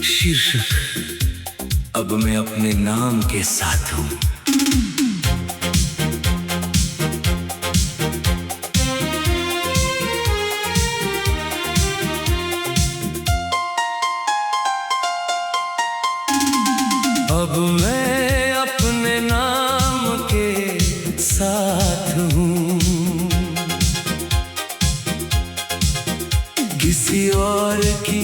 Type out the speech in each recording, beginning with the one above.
शीर्षक अब मैं अपने नाम के साथ हूँ। अब मैं अपने नाम के साथ हूँ, किसी और की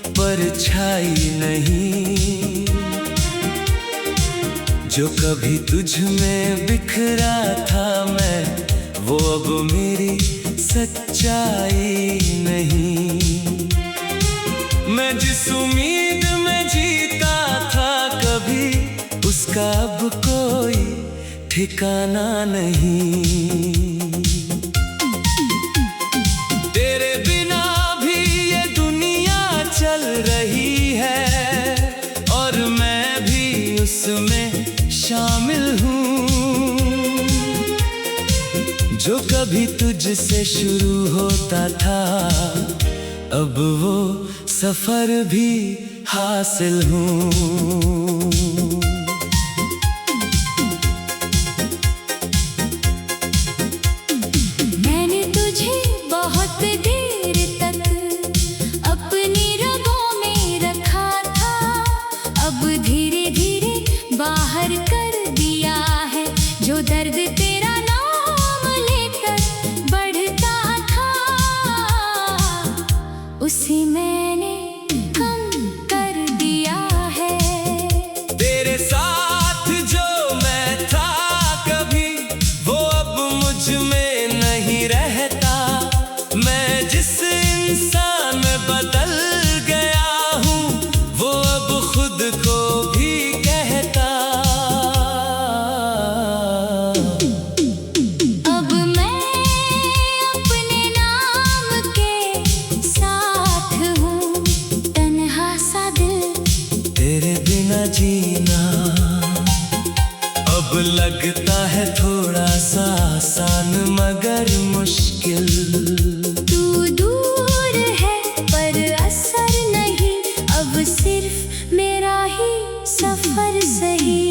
परछाई नहीं। जो कभी तुझ में बिखरा था मैं, वो अब मेरी सच्चाई नहीं। मैं जिस उम्मीद में जीता था कभी, उसका अब कोई ठिकाना नहीं। तेरे बिना भी ये दुनिया चल रही है, और मैं भी उसमें शामिल हूँ। जो कभी तुझसे शुरू होता था, अब वो सफर भी हासिल हूँ। मैंने तुझे बहुत देर तक अपनी रगों में रखा था, अब धीरे धीरे बाहर कर दिया है। जो दर्द तेरा नाम लेकर बढ़ता था, उसी मैंने कम कर दिया है। तेरे साथ जो मैं था कभी, वो अब मुझ में नहीं रहता। मैं जिस इंसान में बदल गया हूँ, वो अब खुद को भी कहता। अब मैं अपने नाम के साथ हूँ, तन्हा सा दिल तेरे बिना जीना अब लगता है थोड़ा सा आसान मगर मुश्किल। तू दूर है पर असर नहीं, अब सिर्फ मेरा ही सफर सही।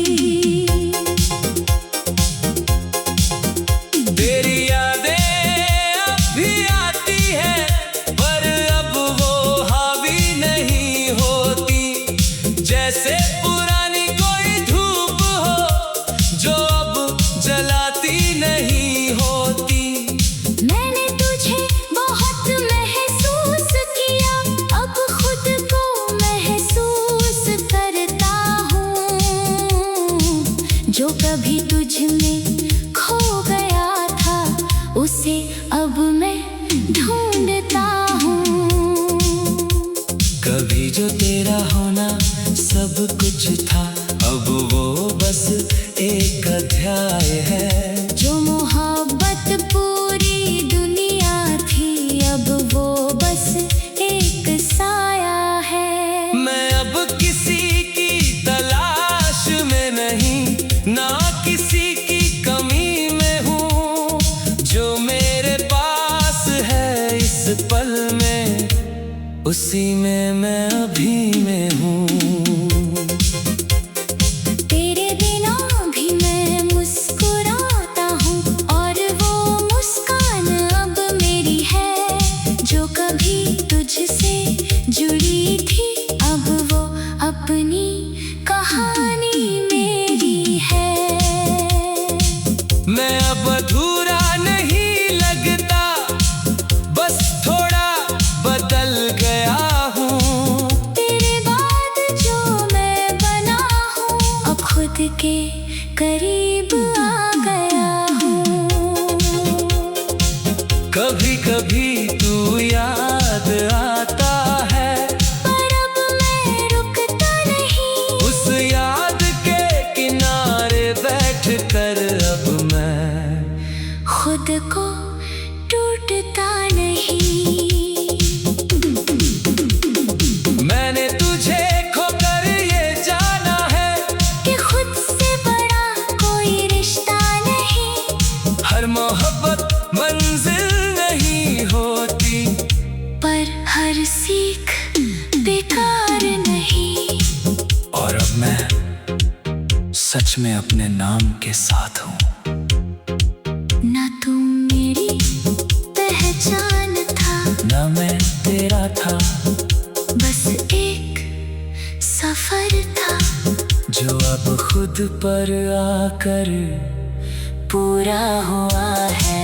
तेरी यादें अब भी आती है, पर अब वो हावी नहीं होती। जैसे पुरानी कोई धूप हो, जो अब जलाती नहीं होती। मैंने तुझे बहुत महसूस किया, अब खुद को महसूस करता हूँ। जो कभी तुझ में खो गया था, उसे अब मैं ढूंढता हूँ। कभी जो तेरा होना सब कुछ था, अब वो बस एक अध्याय है। जो मोहब्बत पूरी दुनिया थी, अब वो बस एक साया है। मैं अब किसी की तलाश में नहीं, ना किसी की कमी में हूँ। जो मेरे पास है इस पल में, उसी में मैं अभी में हूँ। तेरे बिना भी मैं मुस्कुराता हूँ, और वो मुस्कान अब मेरी है। जो कभी तुझसे जुड़ी थी, अब वो अपनी कहानी मेरी है। मैं अब अधूरा नहीं लगता, बस थोड़ा बदल गया हूँ। तेरे बाद जो मैं बना हूँ, अब खुद के करीब आ गया हूँ। कभी कभी तू याद आता है, पर अब मैं रुकता नहीं। उस याद के किनारे बैठ कर अब मैं खुद को टूटता नहीं। मैंने तुझे खोकर ये जाना है कि खुद से बड़ा कोई रिश्ता नहीं। हर मोहब्बत मंजिल नहीं होती, सच में अपने नाम के साथ हूँ। ना तुम मेरी पहचान था, ना मैं तेरा था, बस एक सफर था जो अब खुद पर आकर पूरा हुआ है।